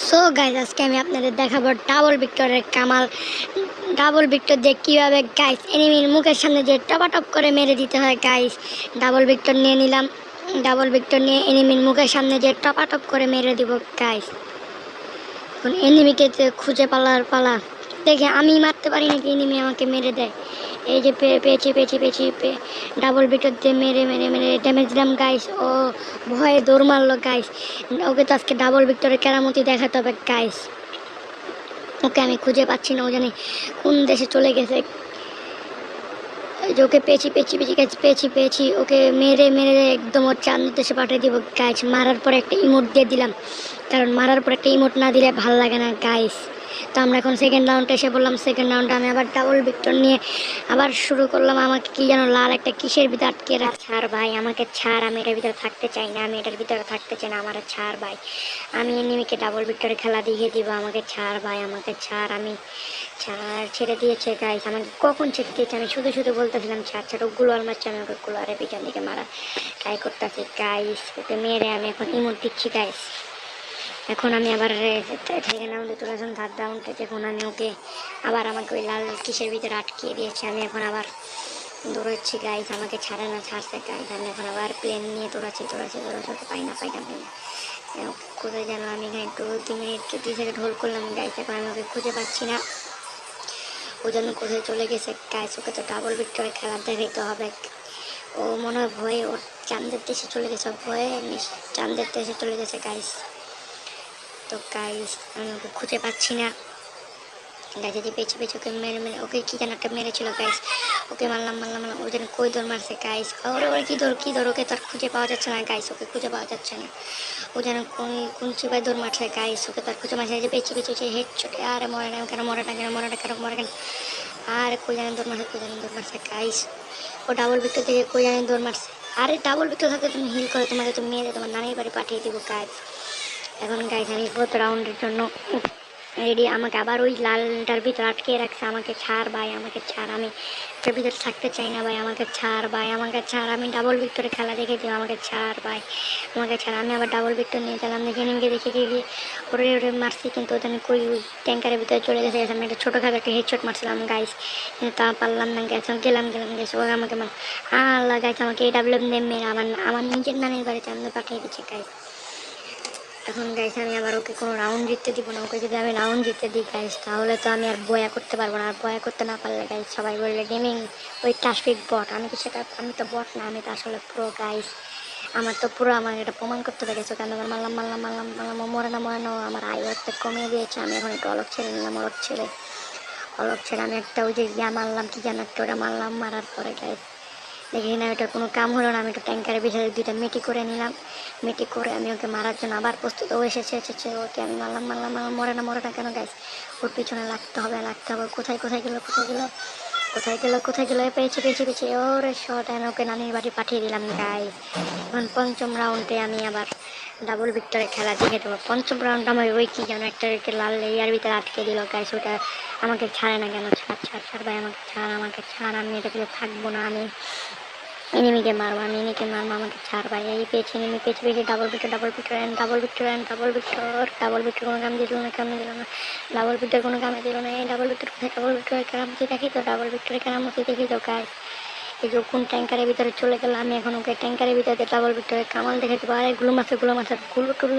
So guys আজকে আমি আপনাদের দেখাবো ডাবল ভিক্টরের কামাল। ডাবল ভিক্টর দিয়ে কীভাবে গাইজ এনিমির মুখের সামনে যে টপাটপ করে মেরে দিতে হয়। গাইজ ডাবল ভিক্টর নিয়ে নিলাম। ডাবল ভিক্টর নিয়ে এনিমির মুখের সামনে যে টপাটপ করে মেরে দিব গাইজ। এখন এনিমিকে খুঁজে পালার পালা, দেখে আমি মারতে পারি নাকি এনিমি আমাকে মেরে দেয়। এই যে পেয়েছি ডাবল ভিক্টর দিয়ে মেরে মেরে মেরে ড্যামেজ দিলাম গাইস। ও ভয়ে দৌড় মারলো গাইস। ওকে তো আজকে ডাবল ভিক্টরের কেরামতি দেখাতে হবে গাইস। ওকে আমি খুঁজে পাচ্ছি না, ও জানি কোন দেশে চলে গেছে। ওকে পেয়েছি ওকে মেরে মেরে একদম ওর চাঁদ দেশে পাঠিয়ে দিব গাইস। মারার পর একটা ইমোট দিয়ে দিলাম, কারণ মারার পর একটা ইমোট না দিলে ভাল লাগে না গাইস। তো আমরা এখন সেকেন্ড রাউন্ডে এসে বললাম। সেকেন্ড রাউন্ডে আমি আবার ডাবল ভিক্টর নিয়ে আবার শুরু করলাম। আমাকে কি যেন লাল একটা কিসের ভিতরে আটকে রাখছে। ছাড় ভাই, আমাকে ছাড়, আমি এটার ভিতরে থাকতে চাই না, আমি এটার ভিতরে থাকতে চাই না, আমার ছাড় ভাই। আমি এনিমিকে ডাবল ভিক্টরে খেলা দিয়ে দিব, আমাকে ছাড় ভাই, আমাকে ছাড়। আমি ছেড়ে দিয়েছে গাইস, আমাকে কখন ছেড়ে দিয়েছে, আমি শুধু শুধু বলতেছিলাম ছাড় ছাড়। ওগুলো আর মারছে, আমি ওকে কুলারে পিছন দিকে মারা ট্রাই করতেছি গাইস। ওকে মেরে আমি এখন ইমোট দিচ্ছি গাইস। এখন আমি আবার সেকেন্ড রাউন্ডে চলে আসলাম, থার্ড রাউন্ডে। এখন আমি ওকে আবার আমাকে ওই লাল কিসের ভিতরে আটকিয়ে দিয়েছি। আমি এখন আবার দৌড়াচ্ছি গাইস, আমাকে ছাড়ে না, ছাড়ছে গাইস। আমি এখন আবার প্লেন নিয়ে দৌড়াচ্ছি পাই না। কোথায় যেন আমি এখানে 2 মিনিট 2 সেকেন্ড হোল্ড করলাম গাইস। এখন আমি ওকে খুঁজে পাচ্ছি না, ও যেন কোথায় চলে গেছে গাইস। ওকে তো ডাবল ভিক্টরে খেলা দেখাইতে হবে। ও মনে হয় ভয়ে ওর চাঁদের দেশে চলে গেছে, ভয়ে চাঁদের দেশে চলে গেছে গাইস। তো গাইস আমি ওকে খুঁজে পাচ্ছি না গাইস। যে পেছু ওকে মেরে মেরে ওকে কি যেন একটা মেরেছিল গাইস। ওকে মারলাম, ও যেন কই দৌড় মারছে গাইস। ওরে কি দৌড় ওকে তো আর খুঁজে পাওয়া যাচ্ছে না গাইস, ওকে খুঁজে পাওয়া যাচ্ছে না। ও যেন কোন চিপায় দৌড় মারছে গাইস, ওকে তো আর খুঁজে মারছে। যে পেছু হেড চটে, আরে মরে না কেন, মরে কেন। আর কই জানি দৌড় মারছে গাইস। ও ডাবল ভিক্টর থেকে কই জানি দৌড় মারছে। আরে ডাবল ভিক্টর থাকতে তুমি হিল করে তোমাকে তুমি মেরে তোমার নানির বাড়ি পাঠিয়ে দিব গাইস। এখন গাইস আমি 4th রাউন্ডের জন্য রেডি। আমাকে আবার ওই লালটার ভিতরে আটকে রাখছে, আমাকে ছাড় ভাই, আমাকে ছাড়, আমি এটার ভিতরে থাকতে চাই না ভাই, আমাকে ছাড় ভাই, আমাকে ছাড়। আমি ডাবল ভিক্টরে খেলা দেখে দিই, আমাকে ছাড় ভাই, আমাকে ছাড়। আমি আবার ডাবল ভিক্টর নিয়ে গেলাম, দেখে নিয়ে দেখে গিয়ে ওরে মারছি, কিন্তু ওটা আমি কই ওই ট্যাঙ্কারের ভিতরে চলে গেছে। আমি একটা ছোটোখাটো একটা হেডশট মারছিলাম গাইস, কিন্তু তা পারলাম না গাইস। গেলাম গেছে ও আমাকে আল্লাহ গাইস, আমাকে এই ডাবল মেরে আমার নিজের নানির বাড়িতে আমি পাঠিয়ে দিচ্ছে গাইস। এখন গাইস আমি আবার ওকে কোনো রাউন্ড জিততে দিব না। ওকে যদি আমি রাউন্ড জিততে দিই গাইস, তাহলে তো আমি আর বয়া করতে পারবো না। আর বয়া করতে না পারলে গাইস সবাই বললে গেমিং ওই টাসফিক বট। আমি তো বট না, আমি তো আসলে প্রো গাইস। আমার তো পুরো আমার এটা প্রমাণ করতে পেরেছে। কেন মারলাম মরে না আমার আয়ুর্তে কমিয়ে দিয়েছে। আমি এখন একটু অলক ছেড়ে নিলাম, অলক ছেড়ে আমি একটা ওই যে মারলাম, কি যেন একটা ওটা মারলাম। মারার পরে গাইস দেখি না ওটা কোনো কাম হলো না। আমি একটু ট্যাঙ্কারের বিষয়ে 2টা মেটি করে নিলাম। মেটি করে আমি ওকে মারার জন্য আবার প্রস্তুত। ও এসেছে ওকে আমি মারলাম মরে না কেন গাইস। ওর পিছনে লাগতে হবে। কোথায় গেল পেয়েছি ওরে শট। আমি ওকে নানির বাড়ি পাঠিয়ে দিলাম গাইস। এখন 5ম রাউন্ডে আমি আবার ডাবল ভিক্টরে খেলা দেখে দেবো। 5ম রাউন্ড আমার ওই কি যেন একটা লাল ইয়ার ভিতরে আটকে দিল গাইস। ওটা আমাকে ছাড়ে না কেন, ছাড় ভাই, আমাকে ছাড়, আমি এটা থেকে থাকবো না। আমি এনিমিকে মারবো, আমাকে ছাড় ভাই। এই পেয়েছি এনিমি পেয়েছি ডাবল ভিক্টর কোনো কাম দিল না, ডাবল ভিক্টর কোনো কামে দিল না। এই ডাবল ভিক্টরের কেরামতি দেখি তো, ডাবল ভিক্টরের কেরামতি দেখি তো গাইস। এই যে কোন ট্যাঙ্কারের ভিতরে চলে গেল, আমি এখন ওকে ট্যাঙ্কারের ভিতরে ডাবল ভিক্টরের কামাল দেখে দেবো। আর গুলো মাছের গুলো টুলো